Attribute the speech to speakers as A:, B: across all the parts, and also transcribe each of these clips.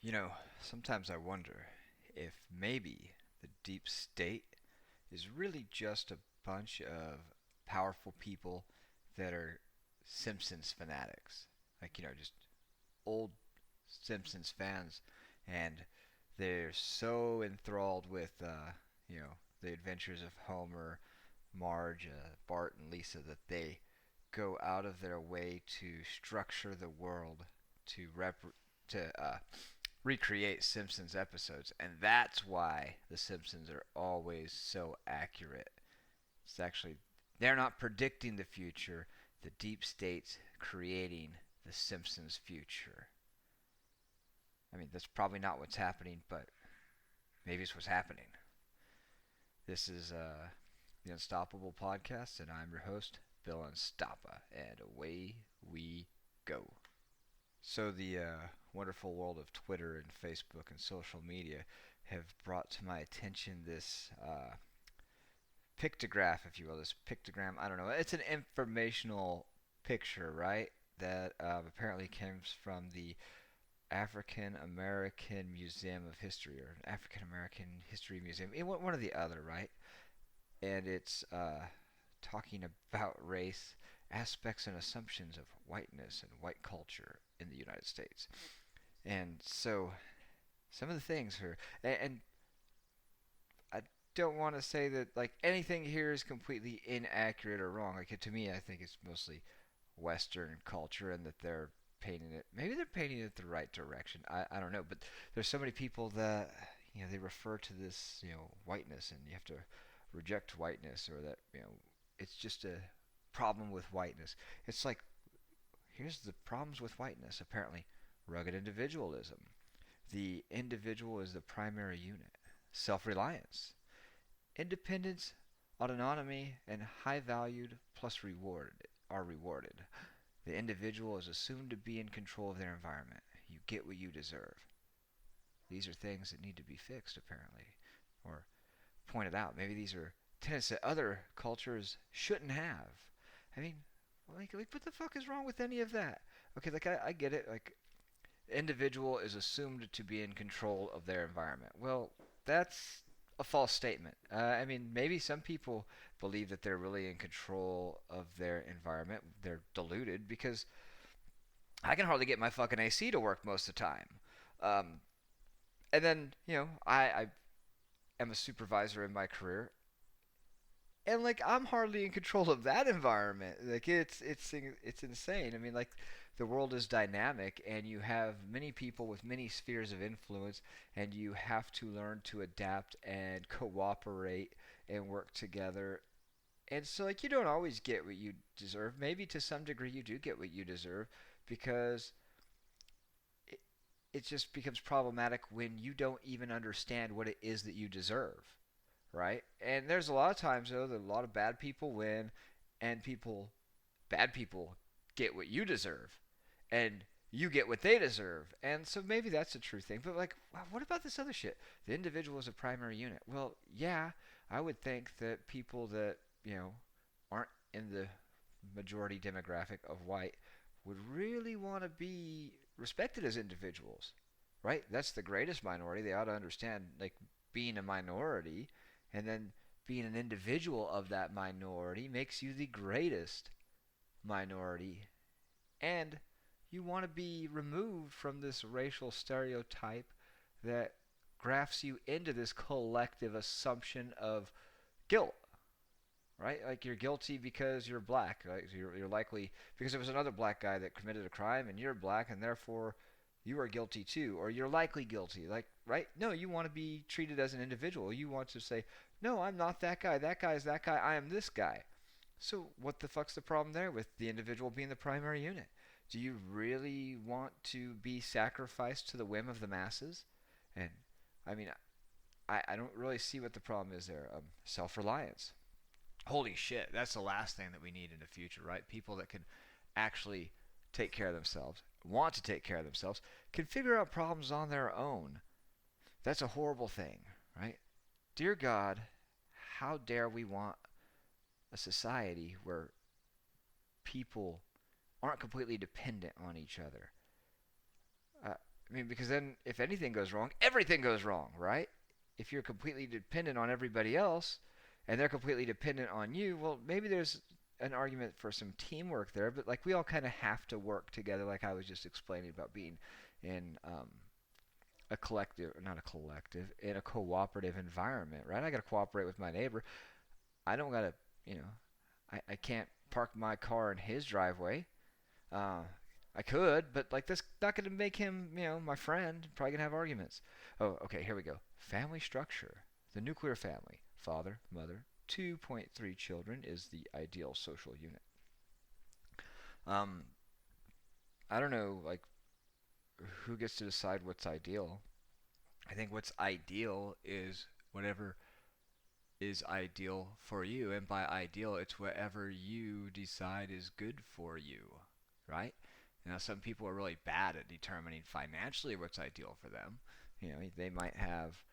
A: You know, sometimes I wonder if maybe the deep state is really just a bunch of powerful people that are Simpsons fanatics. Just old Simpsons fans, and they're so enthralled with, the adventures of Homer, Marge, Bart, and Lisa that they go out of their way to structure the world to recreate Simpsons episodes, and that's why the Simpsons are always so accurate. It's actually they're not predicting the future; the deep state's creating the Simpsons' future. I mean, that's probably not what's happening, but maybe it's what's happening. This is the Unstoppable podcast, and I'm your host, Bill Unstoppa, and away we go. So the wonderful world of Twitter and Facebook and social media have brought to my attention this pictograph, if you will, this pictogram. I don't know. It's an informational picture, right? That apparently comes from the African American Museum of History or African American History Museum, one or the other, right? And it's talking about race, aspects and assumptions of whiteness and white culture in the United States. And so some of the things are, and I don't want to say that like anything here is completely inaccurate or wrong. Like to me, I think it's mostly Western culture, and that they're painting it. Maybe they're painting it the right direction. I don't know, but there's so many people that they refer to this whiteness, and you have to reject whiteness, or that it's just a problem with whiteness. It's like here's the problems with whiteness. Apparently, rugged individualism. The individual is the primary unit. Self-reliance, independence, autonomy, and high valued plus reward are rewarded. The individual is assumed to be in control of their environment. You get what you deserve. These are things that need to be fixed, apparently, or pointed out. Maybe these are tenets that other cultures shouldn't have. I mean, like what the fuck is wrong with any of that? Okay, like I get it. Like, the individual is assumed to be in control of their environment. Well, that's a false statement. I mean, maybe some people believe that they're really in control of their environment. They're deluded because I can hardly get my fucking AC to work most of the time. Um, and then, I am a supervisor in my career, and like I'm hardly in control of that environment. Like it's insane. I mean, like the world is dynamic, and you have many people with many spheres of influence, and you have to learn to adapt and cooperate and work together. And so, like, you don't always get what you deserve. Maybe to some degree you do get what you deserve, because it, it just becomes problematic when you don't even understand what it is that you deserve, right? And there's a lot of times though that a lot of bad people win, and bad people get what you deserve, and you get what they deserve. And so maybe that's a true thing. But like, what about this other shit? The individual is a primary unit. Well, yeah, I would think that people that aren't in the majority demographic of white would really want to be respected as individuals, right? That's the greatest minority. They ought to understand, like, being a minority, and then being an individual of that minority makes you the greatest minority. And you want to be removed from this racial stereotype that grafts you into this collective assumption of guilt, right? Like you're guilty because you're black. Right? You're likely because there was another black guy that committed a crime, and you're black, and therefore you are guilty too, or you're likely guilty. Like, right? No, you want to be treated as an individual. You want to say, no, I'm not that guy. That guy is that guy. I am this guy. So what the fuck's the problem there with the individual being the primary unit? Do you really want to be sacrificed to the whim of the masses? And I mean, I don't really see what the problem is there. Self-reliance. Holy shit, that's the last thing that we need in the future, right? People that can actually take care of themselves, want to take care of themselves, can figure out problems on their own. That's a horrible thing, right? Dear God, how dare we want a society where people aren't completely dependent on each other? I mean, because then if anything goes wrong, everything goes wrong, right? If you're completely dependent on everybody else and they're completely dependent on you, well, maybe there's an argument for some teamwork there, but like we all kind of have to work together, like I was just explaining about being in a collective, not a collective, in a cooperative environment, right? I got to cooperate with my neighbor. I don't got to, you know, I can't park my car in his driveway. Uh, I could, but like that's not going to make him, my friend. Probably gonna have arguments. Oh, okay, here we go. Family structure. The nuclear family. Father, mother, 2.3 children is the ideal social unit. Um, I don't know, like who gets to decide what's ideal. I think what's ideal is whatever is ideal for you, and by ideal, it's whatever you decide is good for you, right? Now, some people are really bad at determining financially what's ideal for them. They might have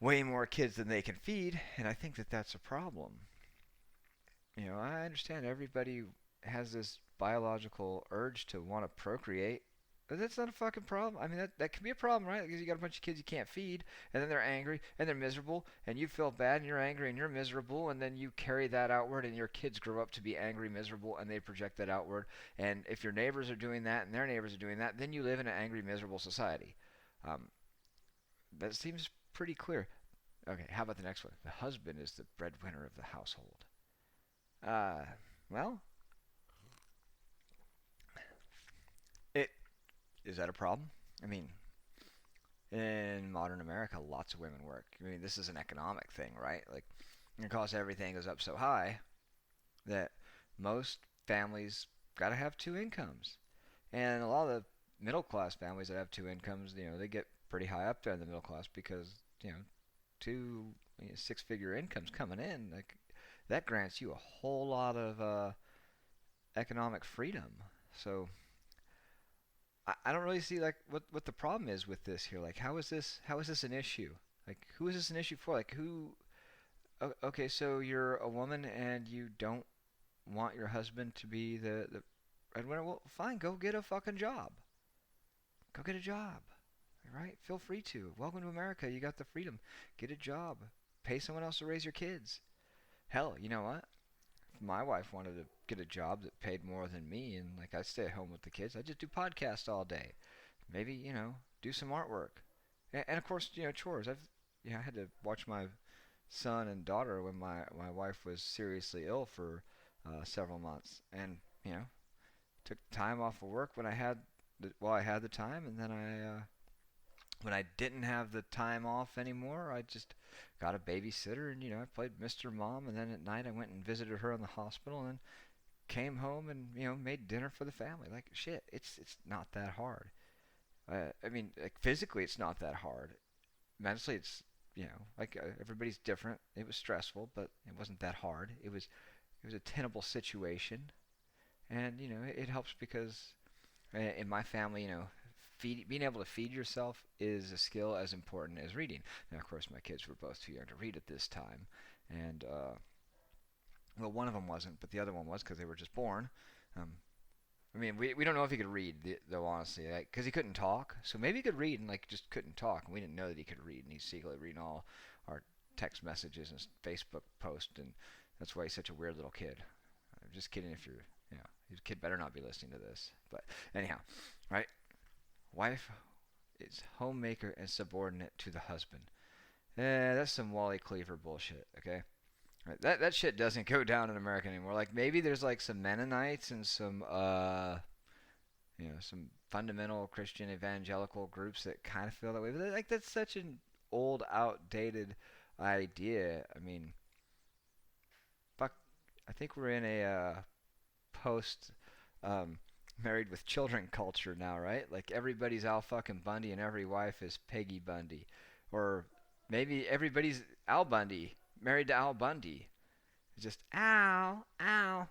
A: way more kids than they can feed, and I think that that's a problem. I understand everybody has this biological urge to want to procreate, but that's not a fucking problem. I mean, that can be a problem, right? Because you got a bunch of kids you can't feed, and then they're angry, and they're miserable, and you feel bad, and you're angry, and you're miserable, and then you carry that outward, and your kids grow up to be angry, miserable, and they project that outward. And if your neighbors are doing that, and their neighbors are doing that, then you live in an angry, miserable society. Um, that seems pretty clear. Okay, how about the next one? The husband is the breadwinner of the household. Uh, well, it is that a problem? I mean, in modern America, lots of women work. I mean, this is an economic thing, right? Like, because everything goes up so high that most families got to have two incomes. And a lot of the middle class families that have two incomes, they get pretty high up there in the middle class because, two six-figure incomes coming in, like that grants you a whole lot of economic freedom. So I don't really see like what the problem is with this here. Like how is this an issue? Like who is this an issue for? Like who? Okay, so you're a woman and you don't want your husband to be the breadwinner. Well, fine, go get a fucking job. Go get a job. Right? Feel free to. Welcome to America. You got the freedom. Get a job. Pay someone else to raise your kids. Hell, you know what? If my wife wanted to get a job that paid more than me and like I stay at home with the kids, I just do podcasts all day. Maybe, do some artwork. And of course, chores. I had to watch my son and daughter when my wife was seriously ill for several months. And, took time off of work when I had the time, and then when I didn't have the time off anymore, I just got a babysitter and I played Mr. Mom, and then at night I went and visited her in the hospital and then came home and made dinner for the family. Like shit, it's not that hard. I mean, like physically it's not that hard. Mentally it's like everybody's different. It was stressful, but it wasn't that hard. It was a tenable situation, and it helps because in my family, being able to feed yourself is a skill as important as reading. Now, of course, my kids were both too young to read at this time, and well, one of them wasn't, but the other one was because they were just born. Um, I mean, we don't know if he could read, though, honestly, because he couldn't talk. So maybe he could read and like just couldn't talk. And we didn't know that he could read, and he's secretly reading all our text messages and Facebook posts, and that's why he's such a weird little kid. I'm just kidding. If you're, your kid better not be listening to this. But anyhow, right? Wife is homemaker and subordinate to the husband. That's some Wally Cleaver bullshit, okay? Right, that shit doesn't go down in America anymore. Like maybe there's like some Mennonites and some some fundamental Christian evangelical groups that kind of feel that way. But like that's such an old, outdated idea. I mean, fuck. I think we're in a post um, married with children culture now, right? Like everybody's Al fucking Bundy and every wife is Peggy Bundy, or maybe everybody's Al Bundy married to Al Bundy. It's just Al, Al,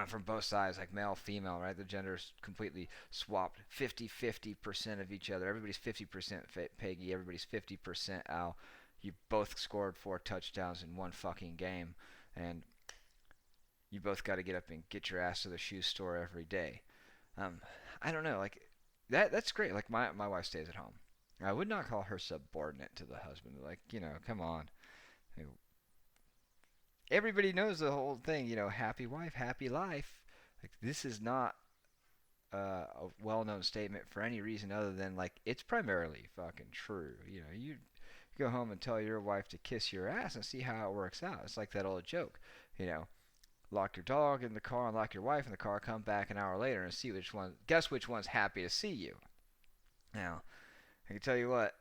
A: from both sides, like male, female, right? The gender's completely swapped, 50-50% of each other. Everybody's 50% Peggy, everybody's 50% Al. You both scored 4 touchdowns in one fucking game, and you both got to get up and get your ass to the shoe store every day. I don't know, like that's great. Like my wife stays at home. I would not call her subordinate to the husband. Like, come on. Everybody knows the whole thing, happy wife, happy life. Like, this is not a well-known statement for any reason other than like it's primarily fucking true. You go home and tell your wife to kiss your ass and see how it works out. It's like that old joke, you know, lock your dog in the car and lock your wife in the car, come back an hour later and see guess which one's happy to see you. Now, I can tell you what,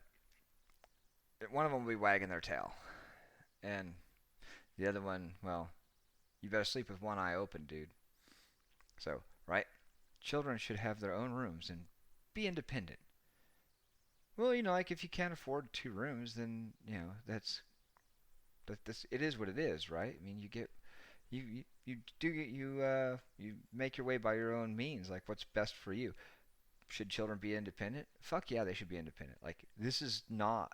A: one of them will be wagging their tail, and the other one, well, you better sleep with one eye open, dude. So, right? Children should have their own rooms and be independent. Well, like if you can't afford two rooms, then that's it is what it is, right? I mean, you make your way by your own means, like what's best for you. Should children be independent? Fuck yeah, they should be independent. Like, this is not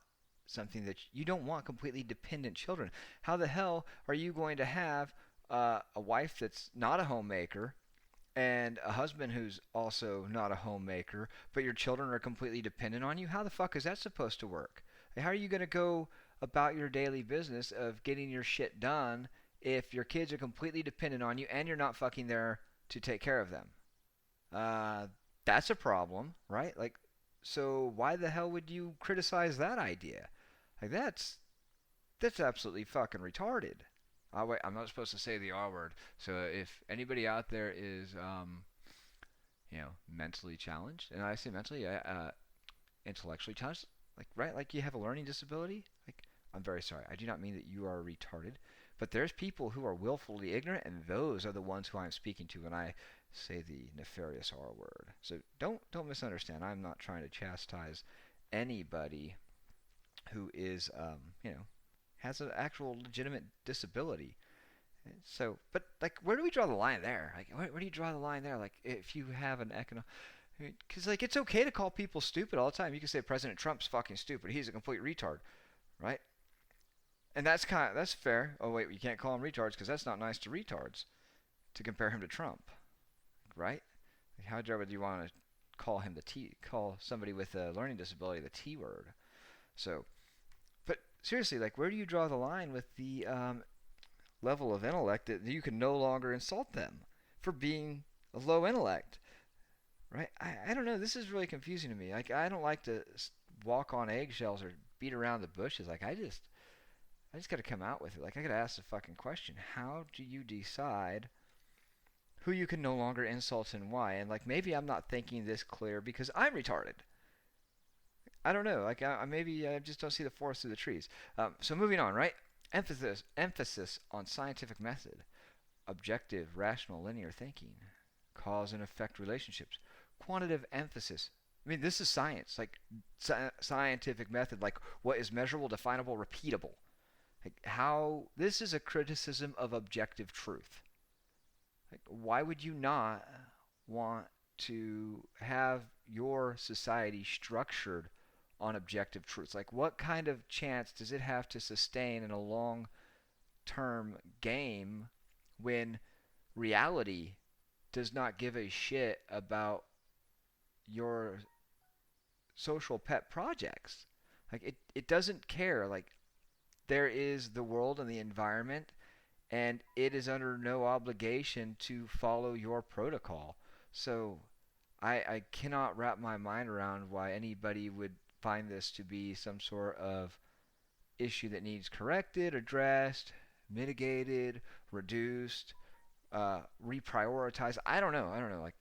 A: something that you don't want completely dependent children. How the hell are you going to have a wife that's not a homemaker and a husband who's also not a homemaker, but your children are completely dependent on you? How the fuck is that supposed to work? How are you going to go about your daily business of getting your shit done if your kids are completely dependent on you and you're not fucking there to take care of them? Uh, that's a problem, right? Like, so why the hell would you criticize that idea? Like, that's absolutely fucking retarded. Oh, wait, I'm not supposed to say the R word. So if anybody out there is, mentally challenged, and I say mentally, intellectually challenged, like, right, like you have a learning disability, like, I'm very sorry. I do not mean that you are retarded, but there's people who are willfully ignorant, and those are the ones who I'm speaking to when I say the nefarious R word. So don't misunderstand. I'm not trying to chastise anybody who is, has an actual legitimate disability. So, but like, where do we draw the line there? Like, where do you draw the line there? Like, if you have an economic, because like it's okay to call people stupid all the time. You can say President Trump's fucking stupid. He's a complete retard, right? And that's fair. Oh wait, you can't call him retards because that's not nice to retards to compare him to Trump, right? Like, how dare would you want to call somebody with a learning disability the T word? So, but seriously, like, where do you draw the line with the level of intellect that you can no longer insult them for being a low intellect, right? I don't know. This is really confusing to me. Like, I don't like to walk on eggshells or beat around the bushes. Like, I just got to come out with it. Like, I got to ask the fucking question: how do you decide who you can no longer insult and why? And like, maybe I'm not thinking this clear because I'm retarded. I don't know. Like, maybe I just don't see the forest through the trees. So moving on, right? Emphasis on scientific method, objective, rational, linear thinking, cause and effect relationships, quantitative emphasis. I mean, this is science, like scientific method, like what is measurable, definable, repeatable. Like, how this is a criticism of objective truth. Like, why would you not want to have your society structured on objective truths? Like, what kind of chance does it have to sustain in a long term game when reality does not give a shit about your social pet projects? Like, it doesn't care. Like, there is the world and the environment, and it is under no obligation to follow your protocol. So I cannot wrap my mind around why anybody would find this to be some sort of issue that needs corrected, addressed, mitigated, reduced, reprioritized. I don't know. I don't know. Like,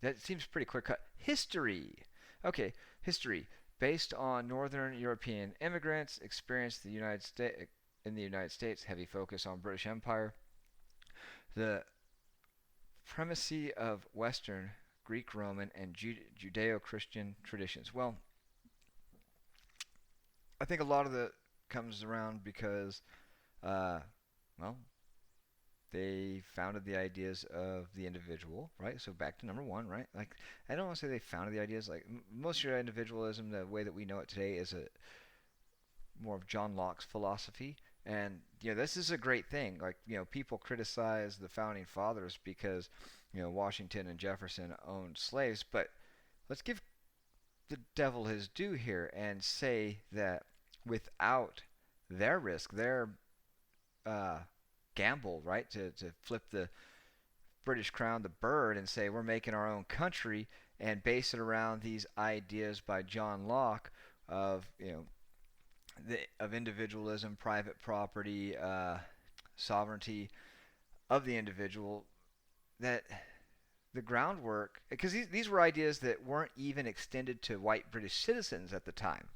A: that seems pretty clear cut. History. Okay, history. Based on Northern European immigrants experienced in the United States, heavy focus on British Empire, the primacy of Western, Greek, Roman, and Judeo-Christian traditions. Well, I think a lot of it comes around because, uh, well, they founded the ideas of the individual, right? So back to number one, right? Like, I don't want to say they founded the ideas. Like, most of your individualism, the way that we know it today, is a more of John Locke's philosophy. And this is a great thing. Like, people criticize the founding fathers because Washington and Jefferson owned slaves, but let's give the devil his due here and say that without their risk, their uh, gamble, right, to flip the British crown the bird and say we're making our own country and base it around these ideas by John Locke of of individualism, private property, sovereignty of the individual. That the groundwork, because these were ideas that weren't even extended to white British citizens at the time.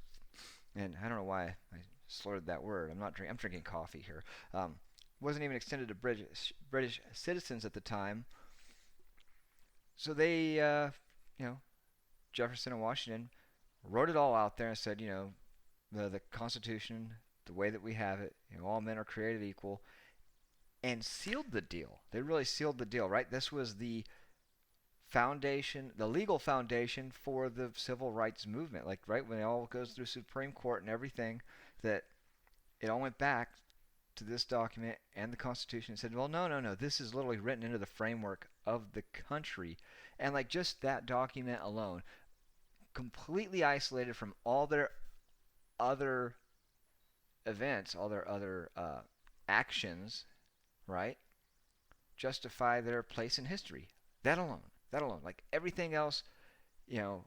A: And I don't know why I slurred that word. I'm drinking coffee here. Wasn't even extended to British citizens at the time. So they, Jefferson and Washington wrote it all out there and said, the Constitution, the way that we have it, all men are created equal, and sealed the deal. They really sealed the deal, right? This was the foundation, the legal foundation for the civil rights movement. Like, right when it all goes through Supreme Court and everything, that it all went back to this document and the Constitution and said, well, no, no, no, this is literally written into the framework of the country. And like just that document alone, completely isolated from all their other events, all their other actions, right, justify their place in history. That alone, like everything else, you know,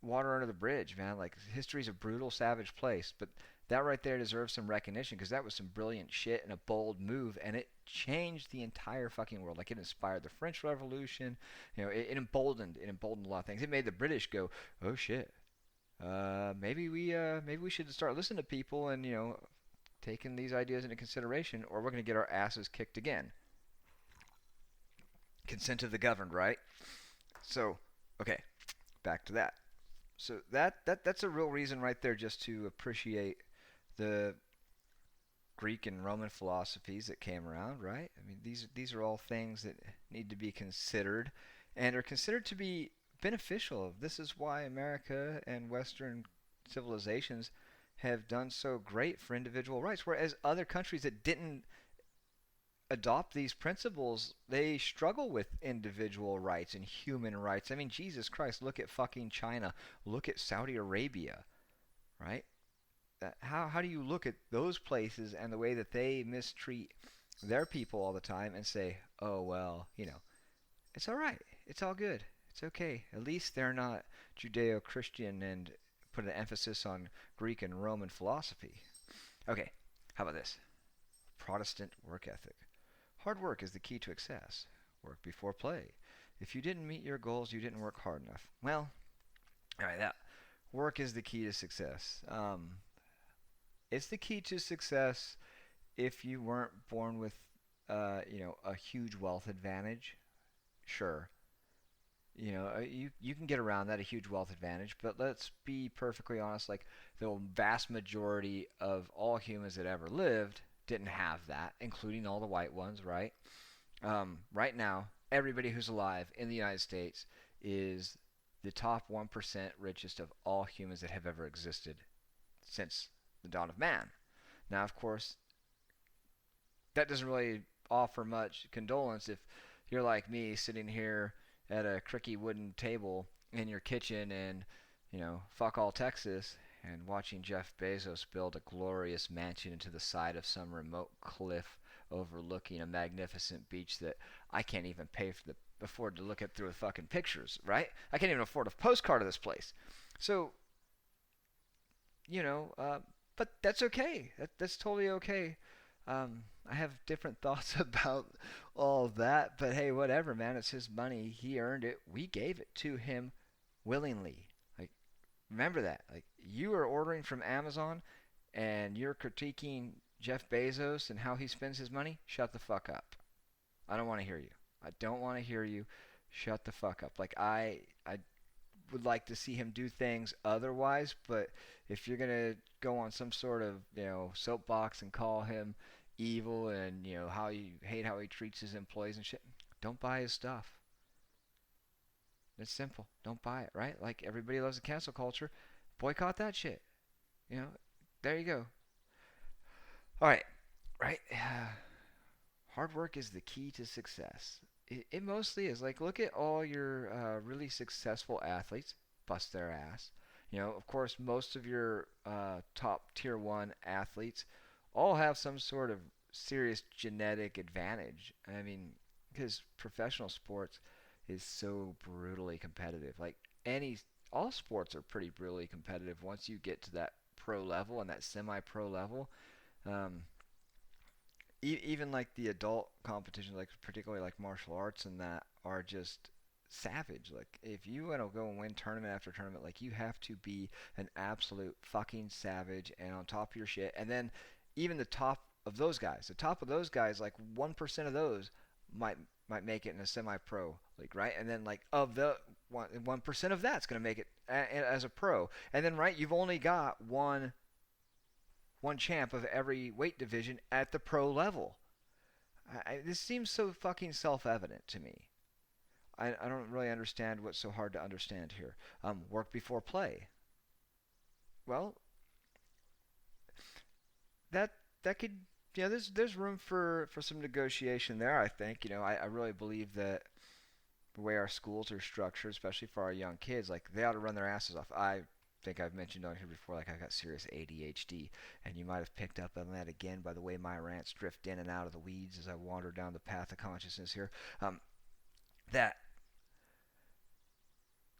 A: water under the bridge, man. Like history's a brutal, savage place, but that right there deserves some recognition because that was some brilliant shit and a bold move, and it changed the entire fucking world. Like it inspired the French Revolution, it emboldened a lot of things. It made the British go, oh shit, maybe we should start listening to people and taking these ideas into consideration, or we're gonna get our asses kicked again. Consent of the governed, right? So, okay, back to that. So that's a real reason right there just to appreciate the Greek and Roman philosophies that came around, right? I mean, these are all things that need to be considered and are considered to be beneficial. This is why America and Western civilizations have done so great for individual rights, whereas other countries that didn't adopt these principles, they struggle with individual rights and human rights. I mean, Jesus Christ, look at fucking China. Look at Saudi Arabia, right? How do you look at those places and the way that they mistreat their people all the time and say, oh, well, it's all right. It's all good. It's okay. At least they're not Judeo-Christian and put an emphasis on Greek and Roman philosophy. Okay, how about this? Protestant work ethic. Hard work is the key to success. Work before play. If you didn't meet your goals, you didn't work hard enough. Well, all right, that work is the key to success. It's the key to success if you weren't born with, a huge wealth advantage. Sure, you can get around that, a huge wealth advantage, but let's be perfectly honest. Like the vast majority of all humans that ever lived didn't have that, including all the white ones, right? Right now, everybody who's alive in the United States is the top 1% richest of all humans that have ever existed since the dawn of man. Now, of course, that doesn't really offer much condolence if you're like me sitting here at a cricky wooden table in your kitchen in, fuck all Texas and watching Jeff Bezos build a glorious mansion into the side of some remote cliff overlooking a magnificent beach that I can't even afford to look at through fucking pictures, right? I can't even afford a postcard of this place. So, you know, uh, but that's okay. That's totally okay. I have different thoughts about all of that, but hey, whatever, man. It's his money. He earned it. We gave it to him willingly. Like, remember that. Like, you are ordering from Amazon and you're critiquing Jeff Bezos and how he spends his money. Shut the fuck up. I don't want to hear you. I don't want to hear you. Shut the fuck up. Like, I would like to see him do things otherwise, but if you're gonna go on some sort of soapbox and call him evil and how you hate how he treats his employees and shit, don't buy his stuff. It's simple. Don't buy it, right? Like everybody loves the cancel culture. Boycott that shit. You know, there you go. All right, right. Hard work is the key to success. It mostly is. Like, look at all your really successful athletes bust their ass. Of course, most of your top tier one athletes all have some sort of serious genetic advantage. I mean, because professional sports is so brutally competitive. Like any, all sports are pretty brutally competitive once you get to that pro level and that semi-pro level. Um, even like the adult competitions, like particularly like martial arts and that, are just savage. Like if you want to go and win tournament after tournament, like you have to be an absolute fucking savage and on top of your shit. And then even the top of those guys, like 1% of those might might make it in a semi-pro league, right? And then like of the 1% of that's gonna make it as a pro. And then right, you've only got one champ of every weight division at the pro level. This seems so fucking self-evident to me. I don't really understand what's so hard to understand here. Work before play. Well, that that could there's room for some negotiation there. I think I really believe that the way our schools are structured, especially for our young kids, like they ought to run their asses off. I think I've mentioned on here before, like I got serious ADHD, and you might have picked up on that again by the way my rants drift in and out of the weeds as I wander down the path of consciousness here. That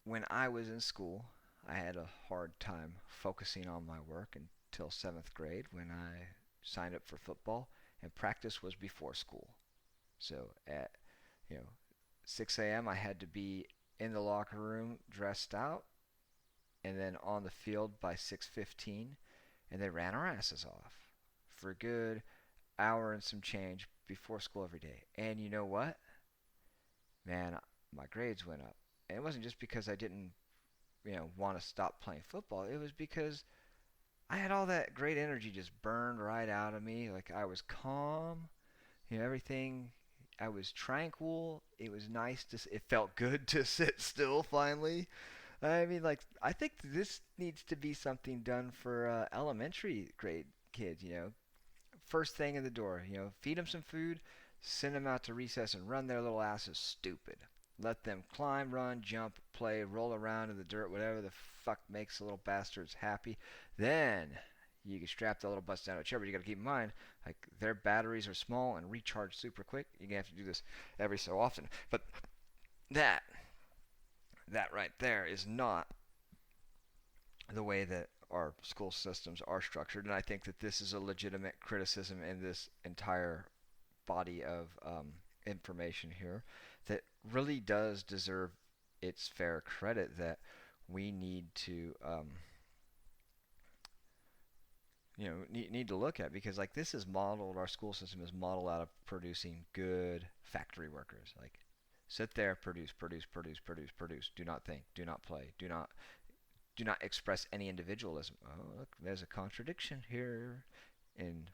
A: when I was in school, I had a hard time focusing on my work until seventh grade when I signed up for football, and practice was before school. So at you know 6 a.m. I had to be in the locker room dressed out and then on the field by 6:15, and they ran our asses off for a good hour and some change before school every day. And you know what? Man, my grades went up. And it wasn't just because I didn't, want to stop playing football. It was because I had all that great energy just burned right out of me. Like I was calm, everything. I was tranquil. It was nice it felt good to sit still finally. I mean, like, I think this needs to be something done for elementary grade kids. First thing in the door. Feed them some food, send them out to recess, and run their little asses stupid. Let them climb, run, jump, play, roll around in the dirt, whatever the fuck makes the little bastards happy. Then you can strap the little butts down to a chair, but you got to keep in mind, like their batteries are small and recharge super quick. You're gonna have to do this every so often. But that that right there is not the way that our school systems are structured, and I think that this is a legitimate criticism in this entire body of information here that really does deserve its fair credit. That we need to need to look at, because like this is modeled, our school system is modeled out of producing good factory workers. Like sit there, produce, produce, produce, produce, produce. Do not think, do not play, do not express any individualism. Oh, look, there's a contradiction here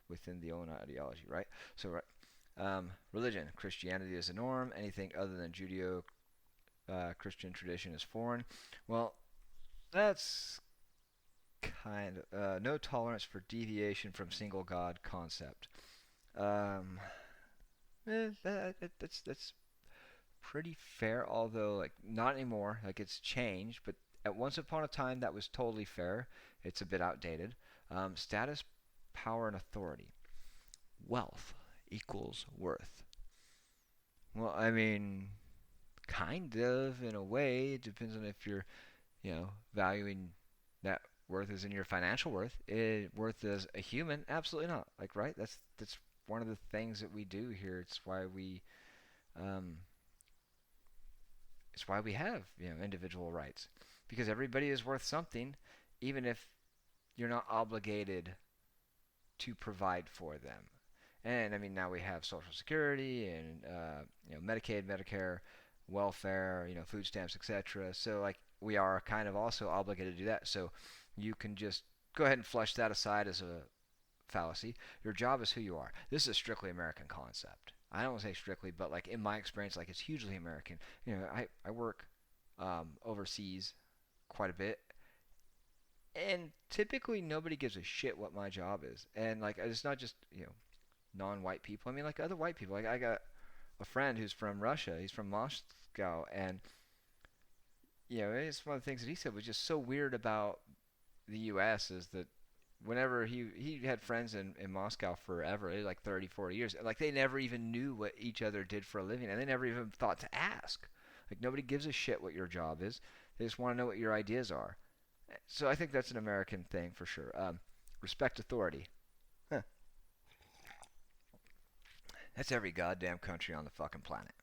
A: within the own ideology, right? So, right, religion, Christianity is the norm. Anything other than Judeo Christian tradition is foreign. Well, that's kind of no tolerance for deviation from single God concept. Um, that's pretty fair, although like not anymore. Like it's changed, but at once upon a time that was totally fair. It's a bit outdated. Status, power, and authority. Wealth equals worth. Well, I mean, kind of in a way. It depends on if you're, valuing that worth is in your financial worth. Worth as a human, absolutely not. Like, right? That's one of the things that we do here. Um, it's why we have individual rights, because everybody is worth something, even if you're not obligated to provide for them. And I mean, now we have Social Security and Medicaid, Medicare, welfare, food stamps, etc. So like we are kind of also obligated to do that. So you can just go ahead and flush that aside as a fallacy. Your job is who you are. This is a strictly American concept. I don't want to say strictly, but like in my experience, like it's hugely American. I work overseas quite a bit, and typically nobody gives a shit what my job is. And like it's not just non-white people. I mean like other white people. Like I got a friend who's from Russia. He's from Moscow, and it's one of the things that he said was just so weird about the U.S. is that whenever he had friends in Moscow forever, like 30, 40 years, like they never even knew what each other did for a living, and they never even thought to ask. Like nobody gives a shit what your job is. They just want to know what your ideas are. So I think that's an American thing for sure. Respect authority. Huh. That's every goddamn country on the fucking planet.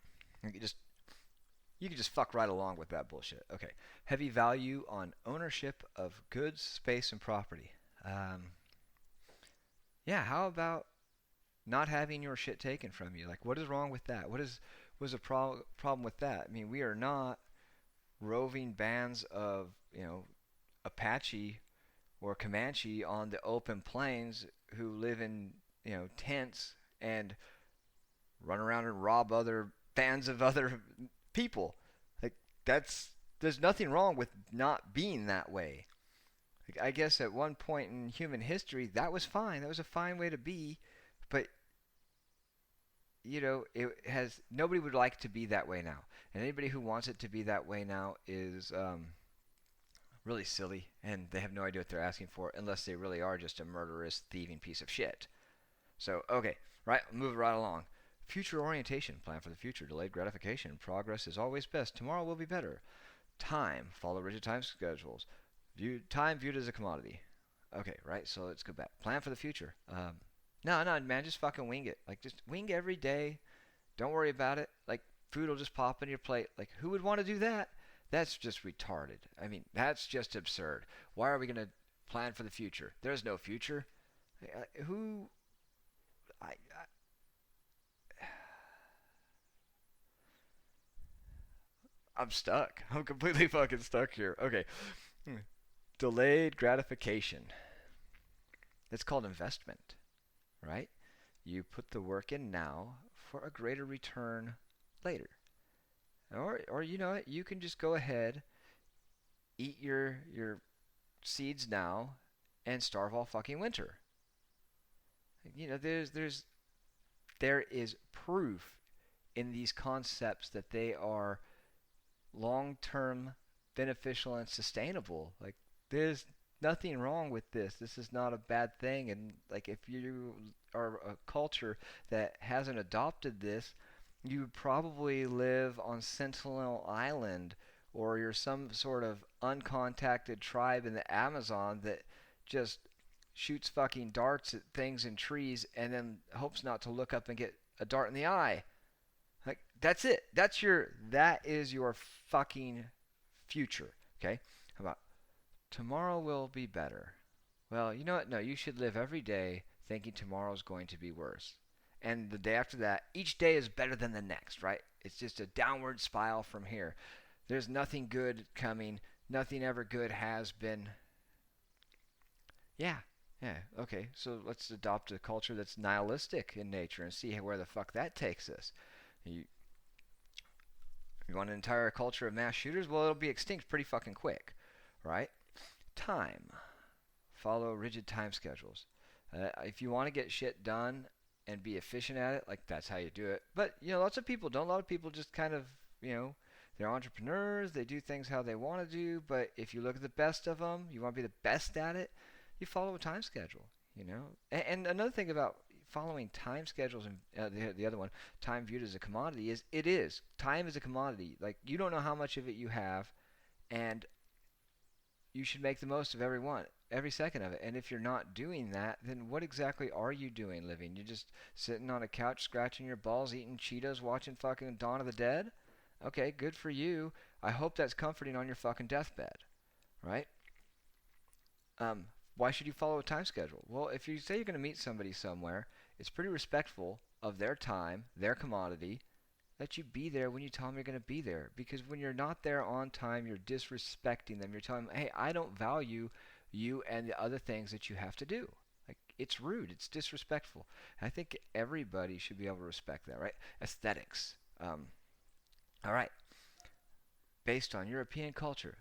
A: You can just fuck right along with that bullshit. Okay. Heavy value on ownership of goods, space, and property. Um, yeah. How about not having your shit taken from you? Like, what is wrong with that? Was a problem with that? I mean, we are not roving bands of Apache or Comanche on the open plains who live in tents and run around and rob other bands of other people. Like that's there's nothing wrong with not being that way. Like, I guess at one point in human history that was fine. That was a fine way to be, but it has nobody would like to be that way now. And anybody who wants it to be that way now is really silly, and they have no idea what they're asking for unless they really are just a murderous, thieving piece of shit. So, okay, right, move right along. Future orientation, plan for the future, delayed gratification, progress is always best, tomorrow will be better. Time, follow rigid time schedules. Time viewed as a commodity. Okay, right, so let's go back. Plan for the future. No, no, man, just fucking wing it. Like, just wing every day. Don't worry about it. Like, food will just pop in your plate. Like, who would want to do that? That's just retarded. I mean, that's just absurd. Why are we going to plan for the future? There's no future. Who? I'm stuck. I'm completely fucking stuck here. Okay. Delayed gratification. It's called investment, right? You put the work in now for a greater return later. Or you know what? You can just go ahead, eat your seeds now, and starve all fucking winter. There is proof in these concepts that they are long-term beneficial and sustainable. Like there's nothing wrong with this. This is not a bad thing. And like if you are a culture that hasn't adopted this, you probably live on Sentinel Island or you're some sort of uncontacted tribe in the Amazon that just shoots fucking darts at things in trees and then hopes not to look up and get a dart in the eye. Like that's it. That is your fucking future. Okay? How about tomorrow will be better? Well, you know what? No, you should live every day thinking tomorrow's going to be worse. And the day after that, each day is better than the next, right? It's just a downward spiral from here. There's nothing good coming. Nothing ever good has been. Yeah, yeah, okay. So let's adopt a culture that's nihilistic in nature and see where the fuck that takes us. You, you want an entire culture of mass shooters? Well, it'll be extinct pretty fucking quick, right? Time. Follow rigid time schedules. If you want to get shit done and be efficient at it, like that's how you do it. But lots of people don't. A lot of people just kind of, they're entrepreneurs. They do things how they want to do. But if you look at the best of them, you want to be the best at it. You follow a time schedule. And another thing about following time schedules and the other one, time viewed as a commodity, is time is a commodity. Like you don't know how much of it you have, and you should make the most of every second of it. And if you're not doing that, then what exactly are you doing living? You're just sitting on a couch scratching your balls, eating Cheetos, watching fucking Dawn of the Dead? Okay, good for you. I hope that's comforting on your fucking deathbed, right? Why should you follow a time schedule? Well, if you say you're going to meet somebody somewhere, it's pretty respectful of their time, their commodity, that you be there when you tell them you're going to be there. Because when you're not there on time, you're disrespecting them. You're telling them, hey, I don't value you and the other things that you have to do. Like, it's rude. It's disrespectful. And I think everybody should be able to respect that, right? Aesthetics. All right. Based on European culture.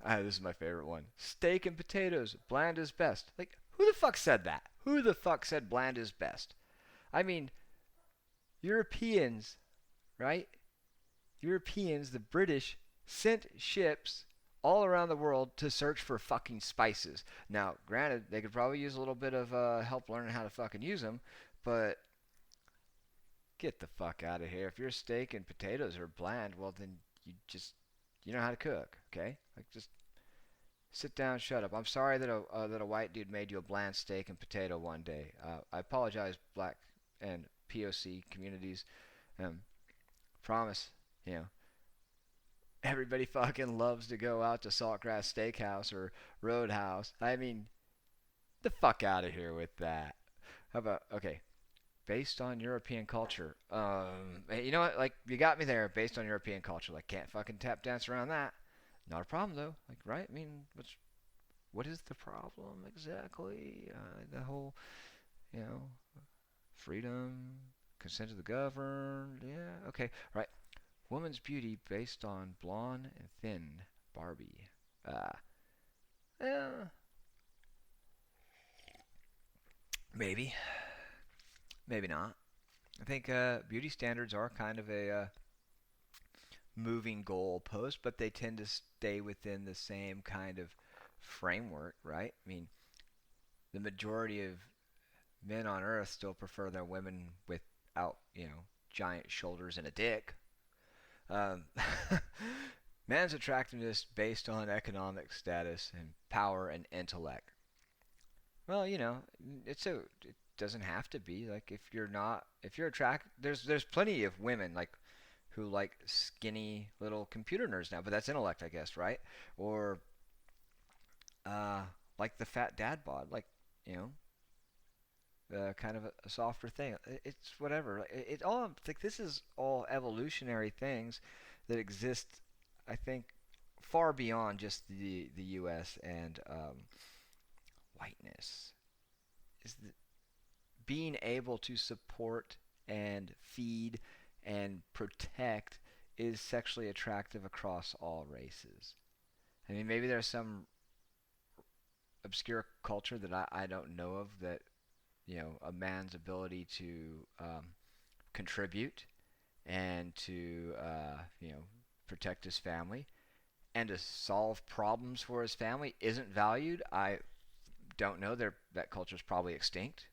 A: This is my favorite one. Steak and potatoes. Bland is best. Like, who the fuck said that? Who the fuck said bland is best? I mean, Europeans right? Europeans, the British, sent ships all around the world to search for fucking spices. Now, granted, they could probably use a little bit of help learning how to fucking use them, but get the fuck out of here. If your steak and potatoes are bland, well then you know how to cook, okay? Like just sit down, shut up. I'm sorry that a white dude made you a bland steak and potato one day. I apologize, black and POC communities. Um, promise, you know, everybody fucking loves to go out to Saltgrass Steakhouse or Roadhouse. I mean, the fuck out of here with that. How about okay? Based on European culture. You know what? Like you got me there. Based on European culture, like can't fucking tap dance around that. Not a problem though. Like right? I mean, what is the problem exactly? The whole you know freedom, consent of the governed. Yeah. Okay. Right. Woman's beauty based on blonde and thin Barbie. Uh, eh, maybe. Maybe not. I think beauty standards are kind of a moving goalpost, but they tend to stay within the same kind of framework, right? I mean, the majority of men on Earth still prefer their women without, giant shoulders and a dick. Um, man's attractiveness based on economic status and power and intellect. Well, it doesn't have to be like if you're attracted. There's plenty of women like who like skinny little computer nerds now, but that's intellect, I guess, right? Or uh, like the fat dad bod, like you know, kind of a softer thing. It's whatever. It all like this is all evolutionary things that exist. I think far beyond just the U.S. and whiteness is being able to support and feed and protect is sexually attractive across all races. I mean, maybe there's some obscure culture that I don't know of that, a man's ability to contribute and to, protect his family and to solve problems for his family isn't valued. I don't know. That culture is probably extinct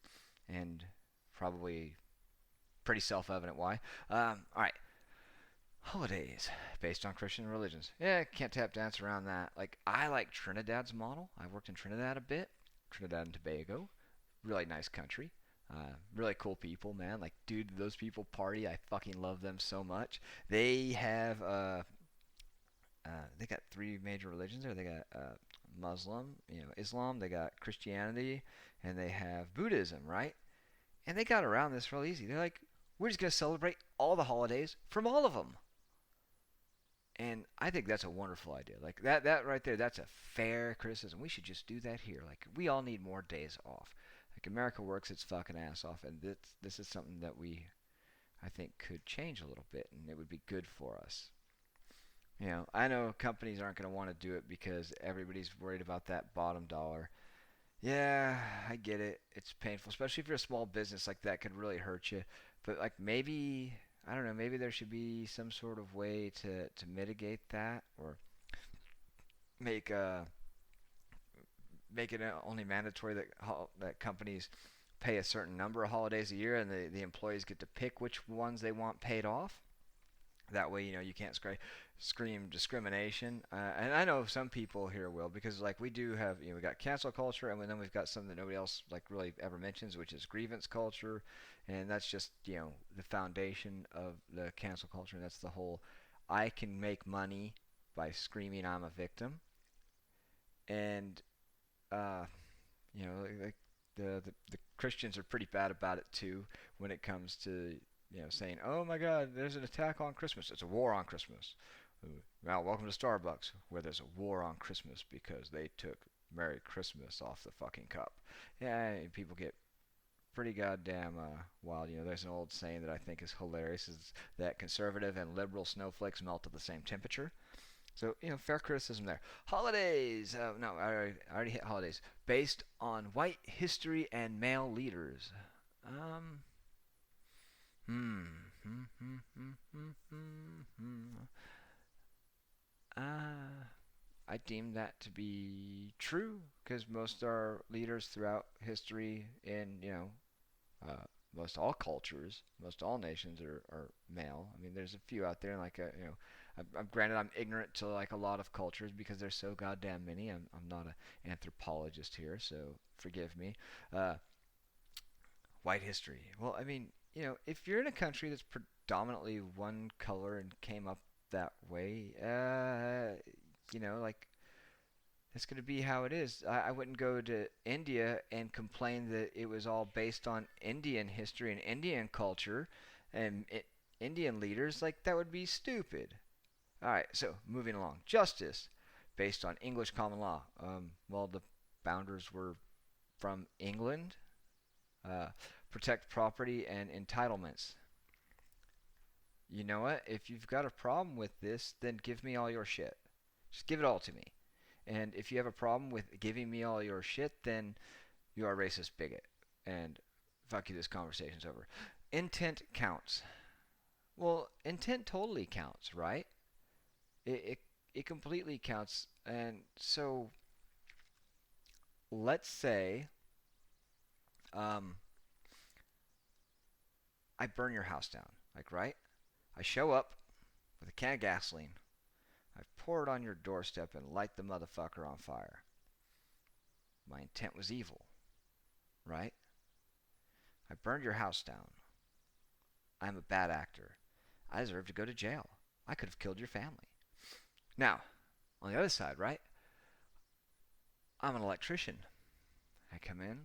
A: and probably pretty self-evident why. All right, holidays based on Christian religions. Yeah, can't tap dance around that. Like I like Trinidad's model. I worked in Trinidad a bit. Trinidad and Tobago, really nice country. Really cool people, man. Like, dude, those people party. I fucking love them so much. They have they got three major religions there. They got Muslim, Islam. They got Christianity, and they have Buddhism, right? And they got around this real easy. They're like, we're just gonna celebrate all the holidays from all of them. And I think that's a wonderful idea. Like that right there, that's a fair criticism. We should just do that here. Like we all need more days off. Like America works its fucking ass off, and this is something that I think could change a little bit, and it would be good for us. I know companies aren't going to want to do it because everybody's worried about that bottom dollar. Yeah, I get it. It's painful, especially if you're a small business. Like that could really hurt you. But like maybe I don't know. Maybe there should be some sort of way to mitigate that, or make make it only mandatory that companies pay a certain number of holidays a year, and the employees get to pick which ones they want paid off. That way, you can't scream discrimination. And I know some people here will, because like we do have, we got cancel culture, and then we've got something that nobody else like really ever mentions, which is grievance culture, and that's just the foundation of the cancel culture. And that's the whole I can make money by screaming I'm a victim, and uh, like the Christians are pretty bad about it too when it comes to saying, "Oh my God, there's an attack on Christmas. It's a war on Christmas." Now, welcome to Starbucks, where there's a war on Christmas because they took "Merry Christmas" off the fucking cup. Yeah, and people get pretty goddamn wild. There's an old saying that I think is hilarious: is that conservative and liberal snowflakes melt at the same temperature. So, fair criticism there. Holidays. No, I already hit holidays. Based on white history and male leaders. Um, hmm. Uh, I deem that to be true because most our leaders throughout history in, uh, most all cultures, most all nations are male. I mean, there's a few out there, like, I'm granted I'm ignorant to like a lot of cultures because there's so goddamn many. I'm not an anthropologist here, so forgive me. Uh, White history. Well, I mean, if you're in a country that's predominantly one color and came up that way, like it's going to be how it is. I wouldn't go to India and complain that it was all based on Indian history and Indian culture and Indian leaders. Like, that would be stupid. All right, so moving along. Justice, based on English common law. Well, the founders were from England. Uh, Protect property and entitlements. You know what? If you've got a problem with this, then give me all your shit. Just give it all to me. And if you have a problem with giving me all your shit, then you are a racist bigot. And fuck you, this conversation's over. Intent counts. Well, intent totally counts, right? It completely counts. And so let's say um, I burn your house down. Like, right? I show up with a can of gasoline. I pour it on your doorstep and light the motherfucker on fire. My intent was evil, right? I burned your house down. I'm a bad actor. I deserve to go to jail. I could have killed your family. Now, on the other side, right? I'm an electrician. I come in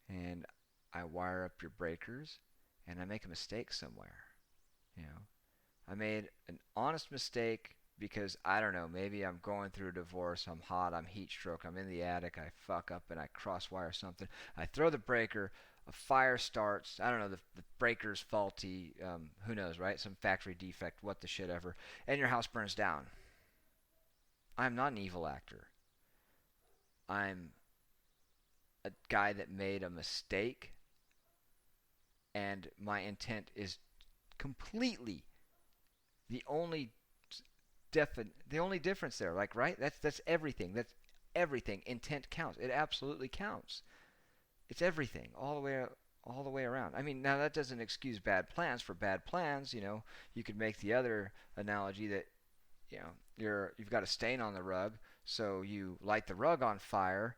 A: and I wire up your breakers and I make a mistake somewhere. You know, I made an honest mistake because I don't know, maybe I'm going through a divorce, I'm hot, I'm heat stroke, I'm in the attic, I fuck up and I crosswire something. I throw the breaker, a fire starts. I don't know, the breaker's faulty. Who knows, right? Some factory defect, what the shit ever, and your house burns down. I'm not an evil actor. I'm a guy that made a mistake, and my intent is completely the only the only difference there. Like, right? That's everything. That's everything. Intent counts. It absolutely counts. It's everything, all the way around. I mean, now that doesn't excuse bad plans. For bad plans, you could make the other analogy that you've got a stain on the rug, so you light the rug on fire,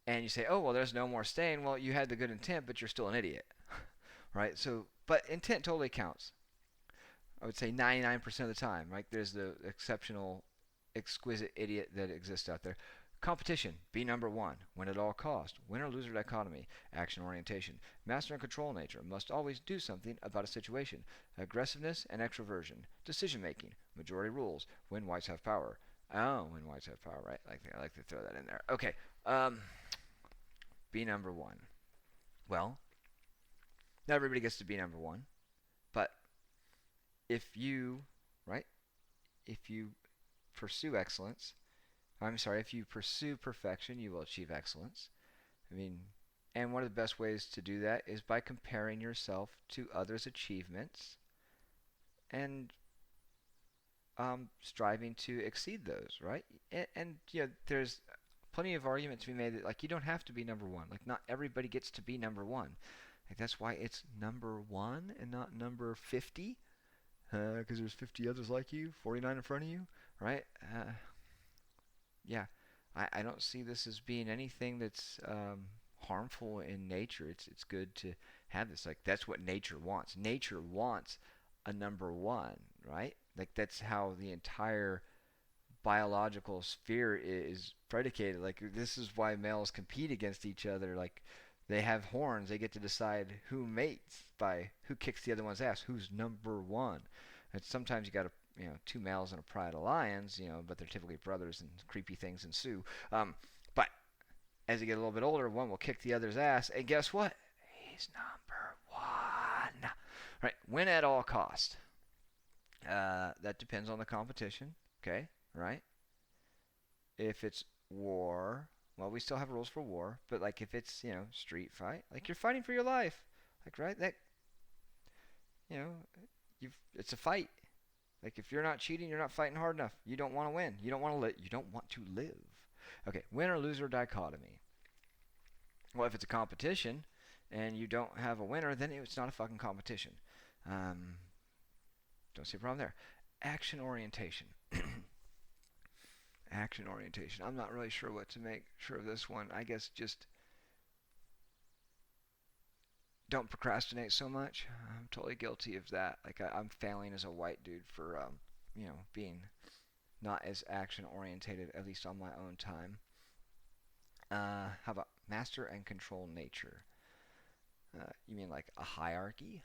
A: and you say, oh well, there's no more stain. Well, you had the good intent, but you're still an idiot, right? So, but intent totally counts. I would say 99% of the time, right? There's the exceptional, exquisite idiot that exists out there. Competition, be number one, win at all cost, winner loser dichotomy, action orientation, master and control nature, must always do something about a situation, aggressiveness and extroversion, decision making, majority rules, when whites have power. Oh, when whites have power, right? I like to throw that in there. Okay, be number one. Well, not everybody gets to be number one, but if you, right, if you pursue excellence, I'm sorry, if you pursue perfection, you will achieve excellence. I mean, and one of the best ways to do that is by comparing yourself to others' achievements and striving to exceed those, right? And there's plenty of argument to be made that like you don't have to be number one. Like, not everybody gets to be number one. Like, that's why it's number one and not number 50, because there's 50 others like you, 49 in front of you, right? Yeah, I don't see this as being anything that's harmful in nature. It's good to have this. Like, that's what nature wants. Nature wants a number one, right? Like, that's how the entire biological sphere is predicated. Like, this is why males compete against each other. Like, they have horns. They get to decide who mates by who kicks the other one's ass, who's number one. And sometimes you got to two males and a pride of lions, but they're typically brothers and creepy things ensue. But as you get a little bit older, one will kick the other's ass, and guess what? He's number one. Right? Win at all cost. That depends on the competition. Okay? Right? If it's war, well, we still have rules for war, but like if it's, street fight, like you're fighting for your life. Like, right? That you know, it's a fight. Like if you're not cheating, you're not fighting hard enough. You don't want to win. You don't want to you don't want to live. Okay, winner loser dichotomy. Well, if it's a competition and you don't have a winner, then it's not a fucking competition. Um, don't see a problem there. Action orientation. Action orientation. I'm not really sure what to make sure of this one. I guess just don't procrastinate so much. I'm totally guilty of that. Like I'm failing as a white dude for being not as action orientated, at least on my own time. How about master and control nature? You mean like a hierarchy?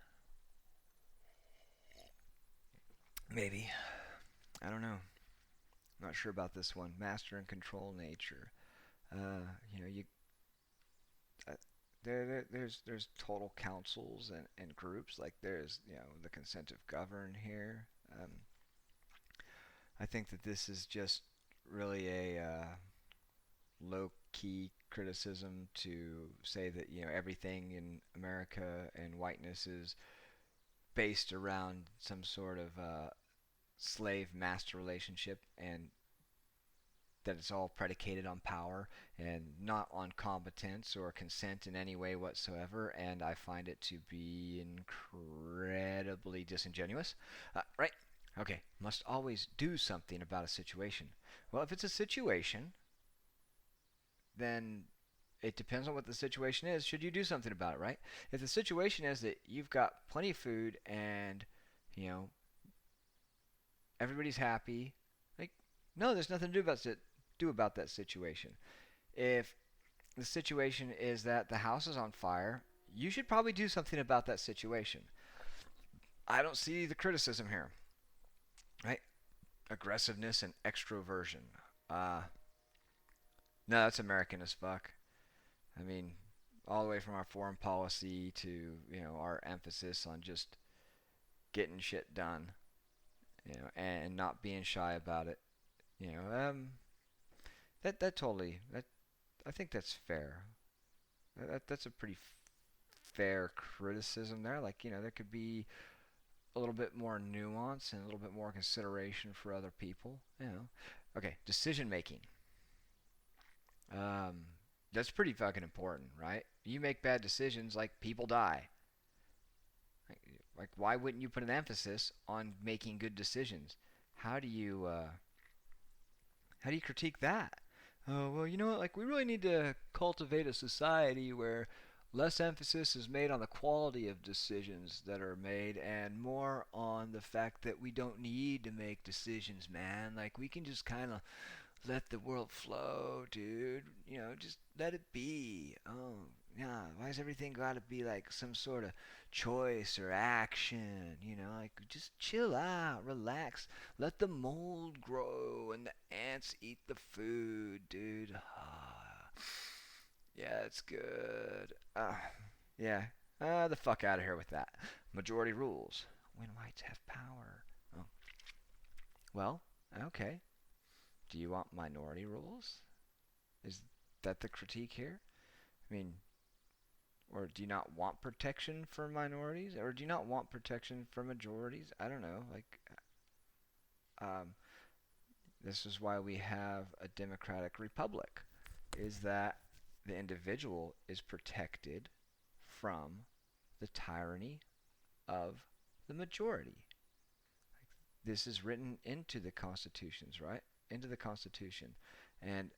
A: Maybe. I don't know. I'm not sure about this one. Master and control nature. Uh, you uh, there's total councils and groups. Like there's the consent of govern here. I think that this is just really a low key criticism to say that everything in America and whiteness is based around some sort of slave master relationship, and that it's all predicated on power and not on competence or consent in any way whatsoever, and I find it to be incredibly disingenuous. Right? Okay, must always do something about a situation. Well, if it's a situation, then it depends on what the situation is. Should you do something about it, right? If the situation is that you've got plenty of food and, you know, everybody's happy, like, no, there's nothing to do about that situation. If the situation is that the house is on fire, you should probably do something about that situation. I don't see the criticism here, right? Aggressiveness and extroversion. Uh, no, that's American as fuck. I mean, all the way from our foreign policy to our emphasis on just getting shit done, and not being shy about it. You know, that totally that I think that's fair. That's a pretty fair criticism there. Like there could be a little bit more nuance and a little bit more consideration for other people. Okay, decision making. Um, that's pretty fucking important, right? You make bad decisions, like people die. Like why wouldn't you put an emphasis on making good decisions? How do you uh, how do you critique that? Oh well, you know what? Like we really need to cultivate a society where less emphasis is made on the quality of decisions that are made and more on the fact that we don't need to make decisions, man. Like we can just kind of let the world flow, dude. Just let it be. Oh, yeah. Why does everything got to be like some sort of choice or action? Like just chill out, relax, let the mold grow and the ants eat the food, dude. Yeah, it's good. Yeah. The fuck out of here with that. Majority rules. When whites have power. Oh, well, okay. Do you want minority rules? Is that the critique here? I mean, or do you not want protection for minorities? Or do you not want protection for majorities? I don't know. Like, um, this is why we have a democratic republic, is that the individual is protected from the tyranny of the majority. This is written into the constitutions, right? Into the Constitution. And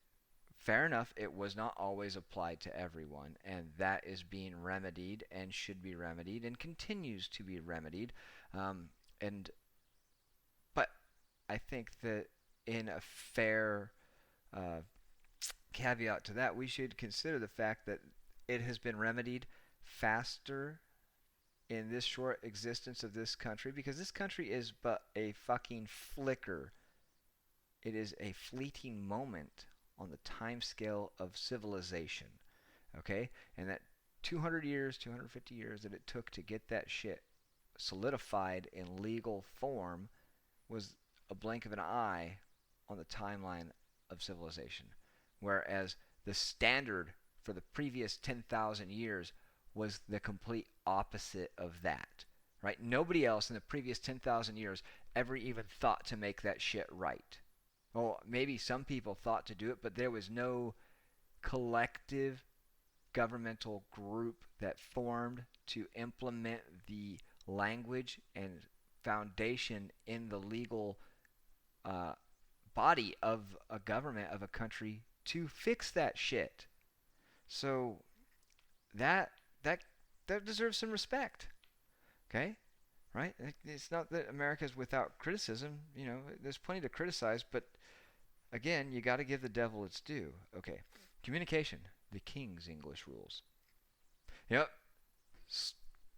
A: fair enough, it was not always applied to everyone, and that is being remedied and should be remedied and continues to be remedied. And but I think that in a fair uh, caveat to that, we should consider the fact that it has been remedied faster in this short existence of this country, because this country is but a fucking flicker. It is a fleeting moment on the time scale of civilization. Okay? And that 200 years, 250 years that it took to get that shit solidified in legal form was a blink of an eye on the timeline of civilization. Whereas the standard for the previous 10,000 years was the complete opposite of that. right? Nobody else in the previous 10,000 years ever even thought to make that shit right. Well, maybe some people thought to do it, but there was no collective governmental group that formed to implement the language and foundation in the legal uh, body of a government of a country to fix that shit. So that that that deserves some respect. Okay, right? It's not that America is without criticism. There's plenty to criticize, but again, you got to give the devil its due. Okay, communication, the King's English rules. Yep,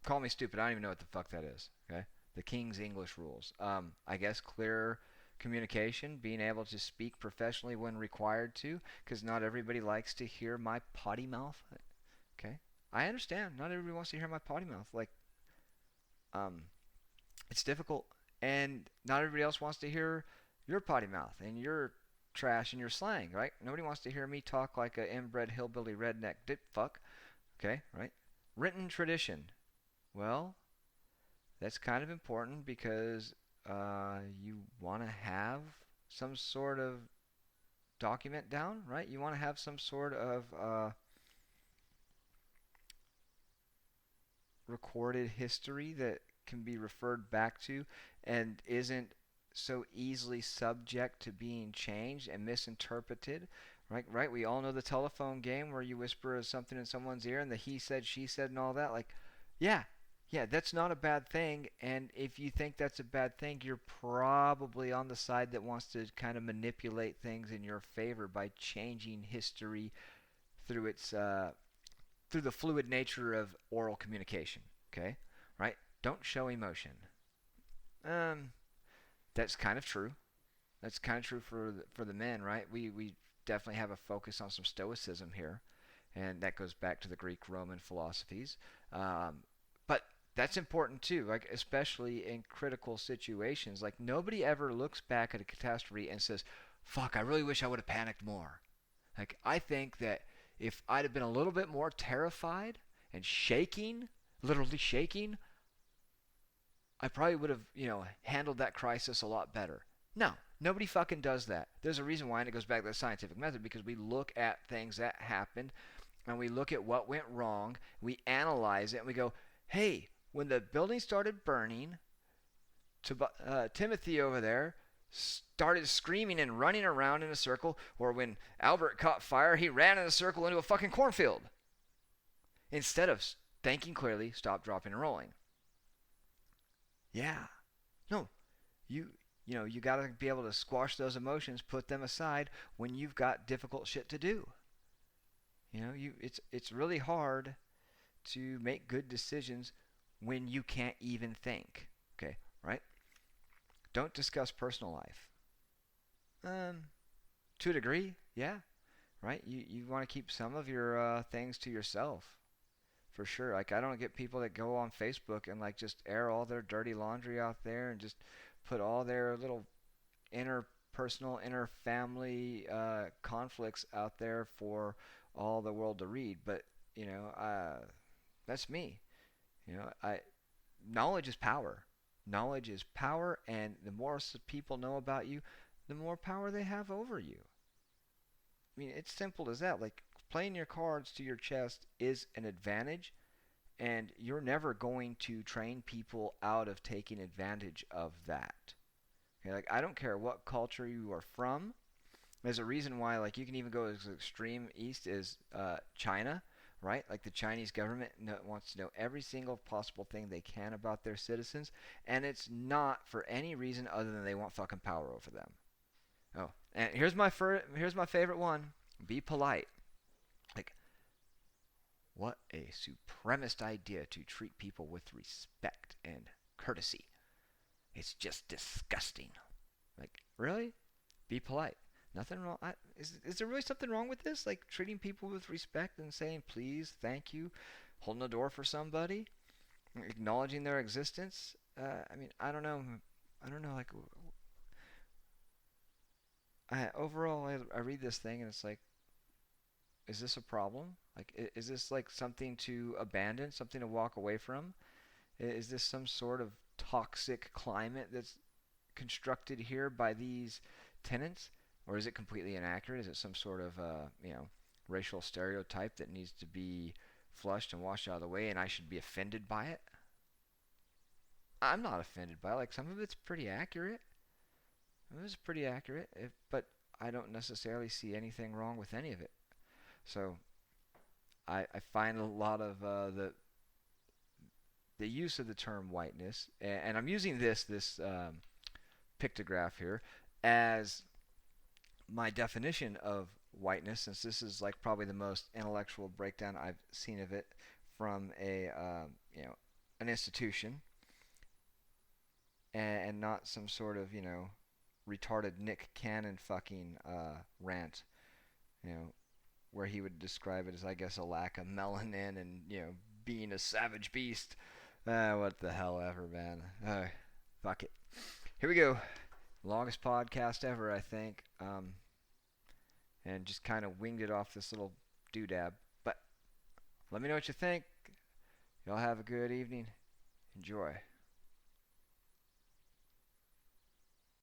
A: call me stupid. I don't even know what the fuck that is. Okay, the King's English rules. I guess clear communication, being able to speak professionally when required to, because not everybody likes to hear my potty mouth. Okay, I understand. Not everybody wants to hear my potty mouth. Like, um, it's difficult, and not everybody else wants to hear your potty mouth and your trash and your slang, right? Nobody wants to hear me talk like a inbred hillbilly redneck dip fuck. Okay, right? Written tradition. Well, that's kind of important because you want to have some sort of document down, right? You want to have some sort of recorded history that can be referred back to and isn't so easily subject to being changed and misinterpreted. Right, we all know the telephone game where you whisper something in someone's ear and the he said, she said, and all that. Like, yeah, yeah, that's not a bad thing. And if you think that's a bad thing, you're probably on the side that wants to kind of manipulate things in your favor by changing history through its through the fluid nature of oral communication. Okay, right? Don't show emotion. Um, that's kind of true. That's kind of true for the men, right? We definitely have a focus on some stoicism here, and that goes back to the Greek Roman philosophies. But that's important too, like especially in critical situations. Like nobody ever looks back at a catastrophe and says, "Fuck, I really wish I would have panicked more." Like I think that if I'd have been a little bit more terrified and shaking, literally shaking, I probably would have, handled that crisis a lot better. No, nobody fucking does that. There's a reason why, and it goes back to the scientific method because we look at things that happened and we look at what went wrong, we analyze it, and we go, hey, when the building started burning, Timothy over there started screaming and running around in a circle, or when Albert caught fire, he ran in a circle into a fucking cornfield. Instead of thinking clearly, stop, dropping, and rolling. Yeah. No, you got to be able to squash those emotions, put them aside when you've got difficult shit to do. It's really hard to make good decisions when you can't even think. Okay, right? Don't discuss personal life. To a degree, yeah, right? You want to keep some of your things to yourself. For sure. Like I don't get people that go on Facebook and like just air all their dirty laundry out there and just put all their little interpersonal, inner family conflicts out there for all the world to read. But that's me. I knowledge is power. Knowledge is power, and the more people know about you, the more power they have over you. I mean, it's simple as that. Like playing your cards to your chest is an advantage, and you're never going to train people out of taking advantage of that. Okay, like I don't care what culture you are from. There's a reason why, like you can even go as extreme east as China, right? Like the Chinese government wants to know every single possible thing they can about their citizens, and it's not for any reason other than they want fucking power over them. Oh, and here's my favorite one. Be polite. Like, what a supremacist idea to treat people with respect and courtesy. It's just disgusting. Like, really? Be polite. Nothing wrong. Is there really something wrong with this? Like treating people with respect and saying please, thank you, holding the door for somebody, acknowledging their existence. I mean, I don't know. I don't know. Like, overall, I read this thing and it's like, is this a problem? Like, is this like something to abandon, something to walk away from? Is this some sort of toxic climate that's constructed here by these tenants, or is it completely inaccurate? Is it some sort of racial stereotype that needs to be flushed and washed out of the way, and I should be offended by it? I'm not offended by it. Like some of it's pretty accurate. It was pretty accurate, but I don't necessarily see anything wrong with any of it. So I find a lot of the use of the term whiteness, and I'm using this pictograph here as my definition of whiteness, since this is like probably the most intellectual breakdown I've seen of it from a an institution, and not some sort of retarded Nick Cannon fucking rant, you know, where he would describe it as, I guess, a lack of melanin and being a savage beast. What the hell ever, man. Fuck it. Here we go. Longest podcast ever, I think. And just kind of winged it off this little doodab. But let me know what you think. Y'all have a good evening. Enjoy.